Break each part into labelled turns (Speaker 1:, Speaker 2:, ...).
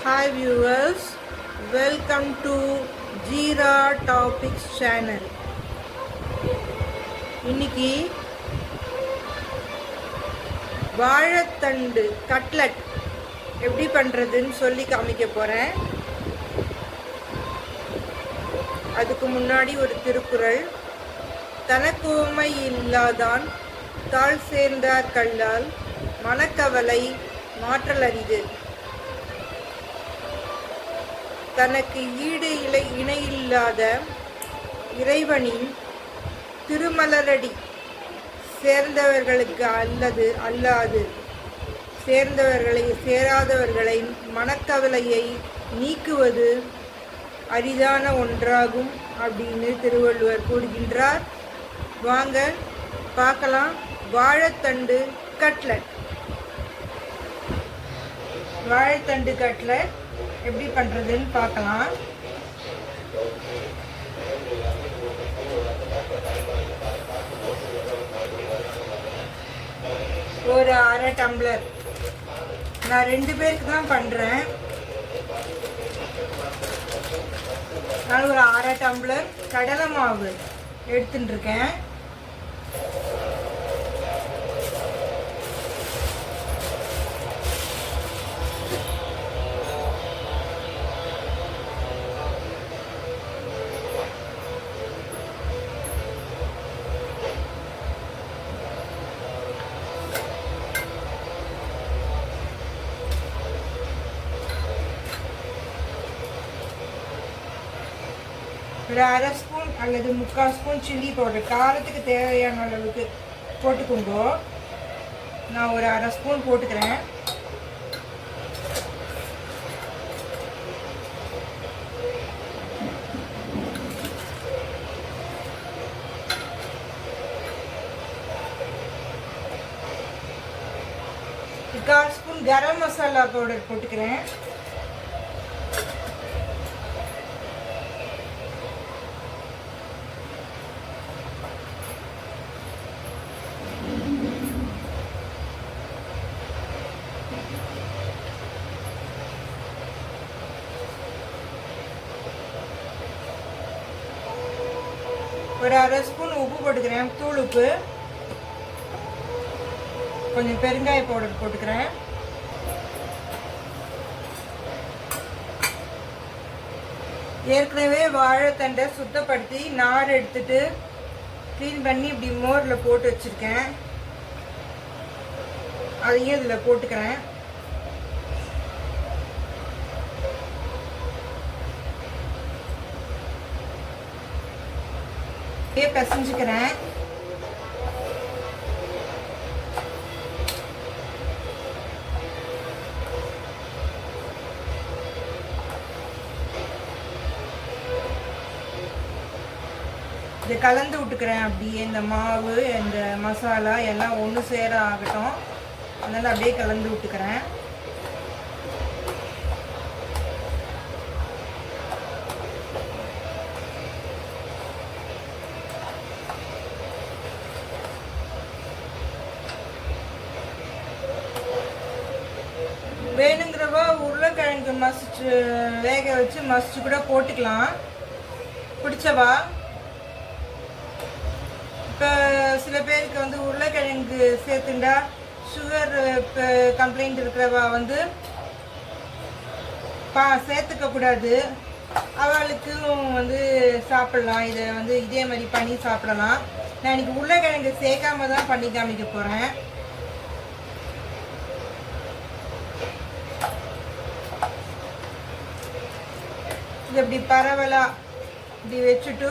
Speaker 1: Hi viewers, welcome to Jira Topics channel. இன்னைக்கு வாழைத்தண்டு cutlet எப்படி பண்ணுறதுன்னு சொல்லி காமிக்க போகிறேன். அதுக்கு முன்னாடி ஒரு திருக்குறள். தனக்கு உவமை இல்லாதான் தாழ் சேர்ந்தார் கல்லால் மனக்கவலை மாற்றல் அரிது. தனக்கு ஈடு இணையில்லாத இறைவனின் திருமலரடி சேர்ந்தவர்களுக்கு அல்லாது சேராதவர்களை மனக்கவலையை நீக்குவது அரிதான ஒன்றாகும் அப்படின்னு திருவள்ளுவர் கூறுகின்றார். வாங்க பார்க்கலாம். வாழைத்தண்டு கட்லட் எப்படி பண்ணுறதுன்னு பார்க்கலாம். ஒரு அரை டம்ளர், நான் 2 பேருக்கு தான் பண்ணுறேன். நான் ஒரு அரை டம்ளர் கடலை மாவு எடுத்துட்டு இருக்கேன். ஒரு அரை ஸ்பூன் அல்லது 3/4 ஸ்பூன் சில்லி பவுடர், காரத்துக்கு தேவையான அளவுக்கு போட்டுக்கோங்க. நான் ஒரு அரை ஸ்பூன் போட்டுக்கிறேன். கால் ஸ்பூன் கரம் மசாலா பவுடர் போட்டுக்கிறேன். ஒரு அரை ஸ்பூன் உப்பு போட்டுக்கிறேன், தூள் உப்பு. கொஞ்சம் பெருங்காய பவுடர் போட்டுக்கிறேன். ஏற்கனவே வாழைத்தண்டை சுத்தப்படுத்தி நார் எடுத்துட்டு க்ளீன் பண்ணி இப்படி மோரில் போட்டு வச்சுருக்கேன். அதையும் இதில் போட்டுக்கிறேன். பிசைஞ்சுக்கிறேன். இதை கலந்து விட்டுக்கிறேன். அப்படியே இந்த மாவு இந்த மசாலா எல்லாம் ஒன்று சேர ஆகட்டும். அதனால் அப்படியே கலந்து விட்டுக்கிறேன். வேணுங்கிறவா உருளைக்கிழங்கு மசிச்சு வேக வச்சு மசிச்சு கூட போட்டுக்கலாம், பிடிச்சவா. இப்போ சில பேருக்கு வந்து உருளைக்கிழங்கு சேர்த்துண்டா சுகர் கம்ப்ளைண்ட் இருக்கிறவா வந்து சேர்த்துக்க கூடாது. அவளுக்கும் வந்து சாப்பிடலாம். இதை வந்து இதே மாதிரி பண்ணி சாப்பிடலாம். நான் இன்னைக்கு உருளைக்கிழங்கு சேர்க்காம தான் பண்ணி காமிக்க போகிறேன். இது இப்படி பரவலா இப்படி வச்சுட்டு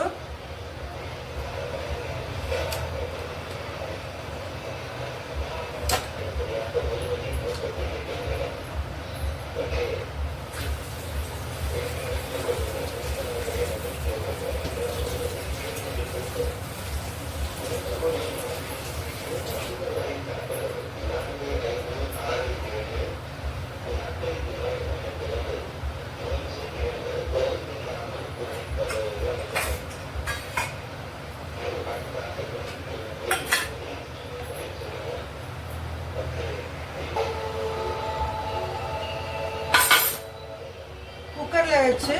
Speaker 1: வச்சு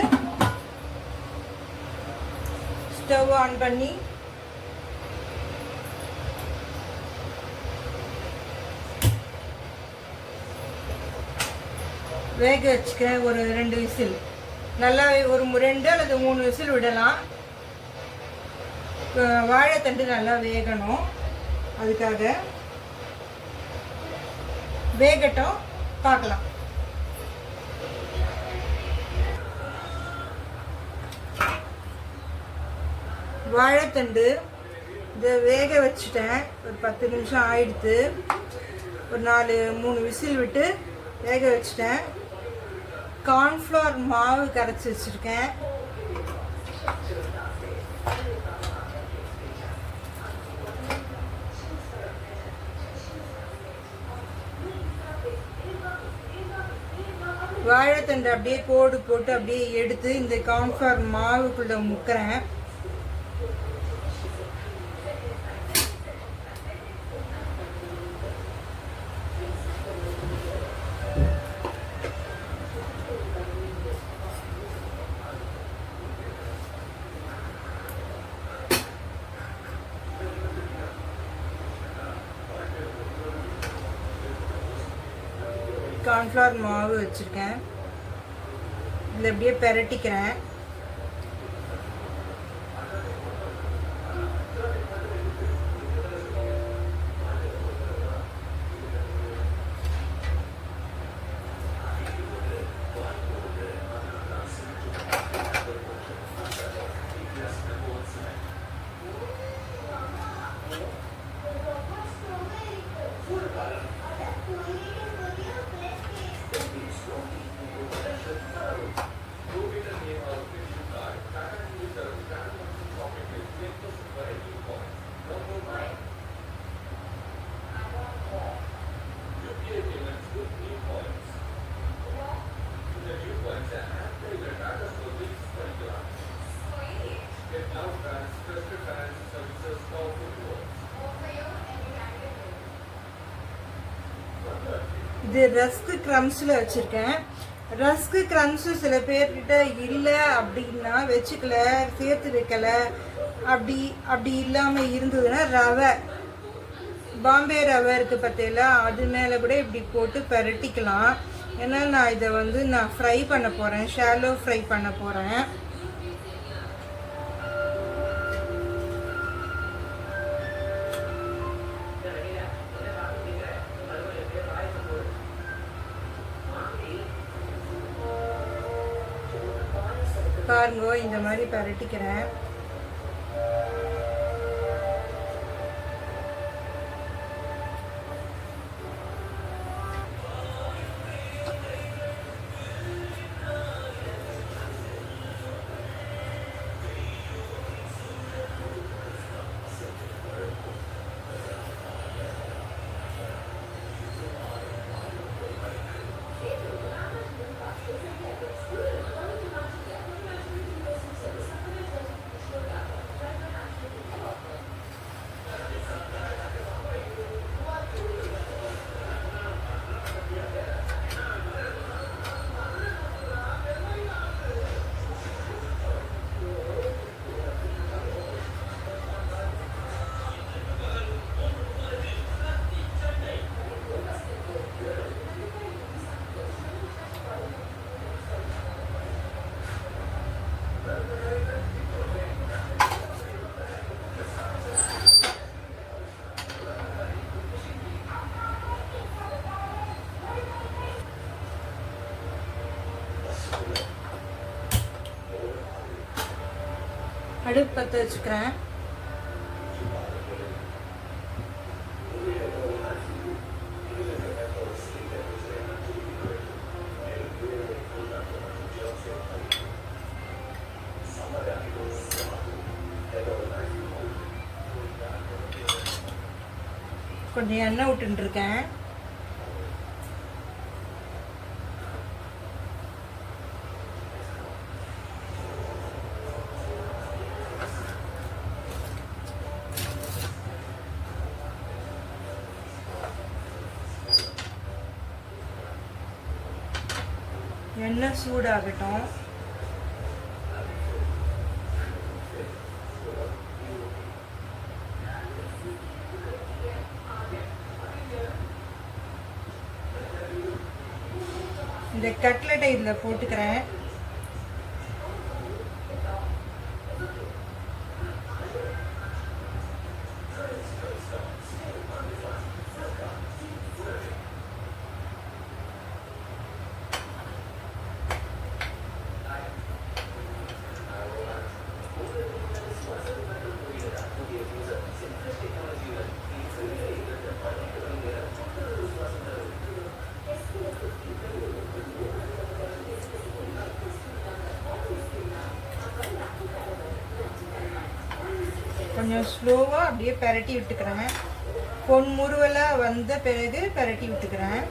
Speaker 1: ஸ்டவ் ஆன் பண்ணி வேக வச்சுக்க. ஒரு 2 விசில் நல்லா, ஒரு 2 அல்லது 3 விசில் விடலாம். வாழைத்தண்டு நல்லா வேகணும், அதுக்காக வேகட்டும், பார்க்கலாம். வாழைத்தண்டு இதை வேக வச்சுட்டேன். ஒரு 10 நிமிஷம் ஆயிடுத்து. ஒரு 3 விசில் விட்டு வேக வச்சுட்டேன். கார்ன்ஃப்ளவர் மாவு கரைச்சி வச்சுருக்கேன். வாழைத்தண்டு அப்படியே கோடு போட்டு அப்படியே எடுத்து இந்த கார்ன்ஃப்ளவர் மாவுக்குள்ளே முக்கிறேன். கார்ன்ஃப்ளவர் மாவு வச்சுருக்கேன். இதில் அப்படியே பெரட்டிக்கிறேன். இது ரஸ்க் க்ரம்ஸில் வச்சுருக்கேன். ரஸ்க் க்ரம்ஸு சில பேர்கிட்ட இல்லை அப்படின்னா வச்சுக்கல, சேர்த்து வைக்கலை, அப்படி இல்லாமல் இருந்ததுன்னா ரவை, பாம்பே ரவை இருக்குது பார்த்தீங்களா, அது மேலே கூட இப்படி போட்டு பெரட்டிக்கலாம். ஏன்னா நான் இதை நான் ஃப்ரை பண்ண போகிறேன், ஷாலோ ஃப்ரை பண்ண போகிறேன். பாருங்க, இந்த மாதிரி பரட்டிக்கிறேன். அடுப்பு பற்ற வச்சுக்கிறேன். கொஞ்சம் எண்ணெய் விட்டுருக்கேன். எண்ணெய் சூடாகட்டும். இந்த கட்லெட்டை இதில் போட்டுக்கிறேன். கொஞ்சம் ஸ்லோவாக அப்படியே பரட்டி விட்டுக்கிறேன். பொன்முருவலாக வந்த பிறகு பரட்டி விட்டுக்கிறேன்.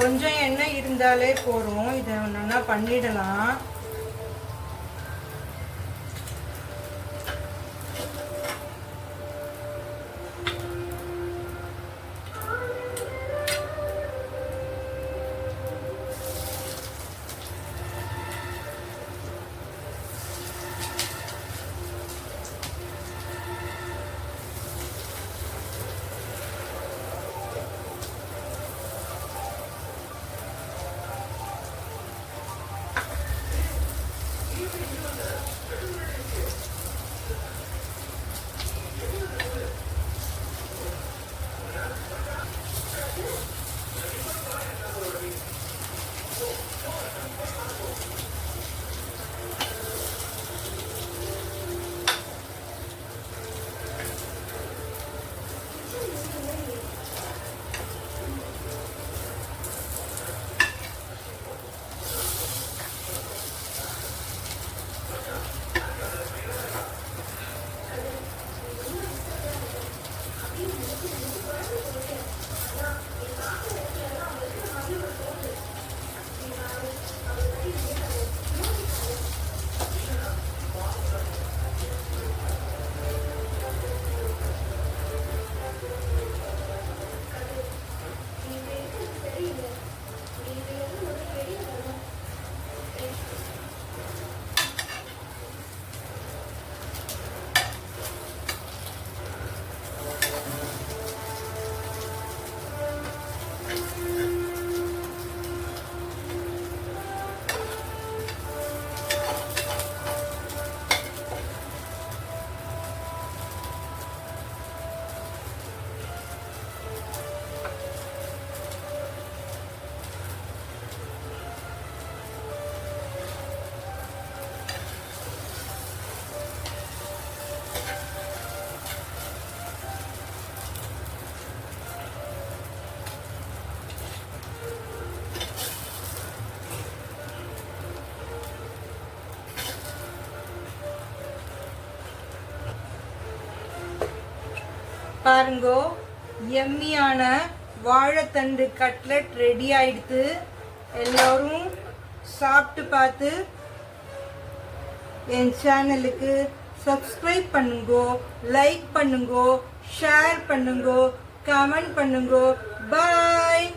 Speaker 1: கொஞ்சம் எண்ணெய் இருந்தாலே போதும். இதை நல்லா பண்ணிடலாம். பாருங்கோ, எம்மியான வாழைத்தண்டு கட்லெட் ரெடி ஆயிடுத்து. எல்லோரும் சாப்பிட்டு பார்த்து என் சேனலுக்கு சப்ஸ்கிரைப் பண்ணுங்கோ, லைக் பண்ணுங்கோ, ஷேர் பண்ணுங்கோ, கமெண்ட் பண்ணுங்கோ. பாய்.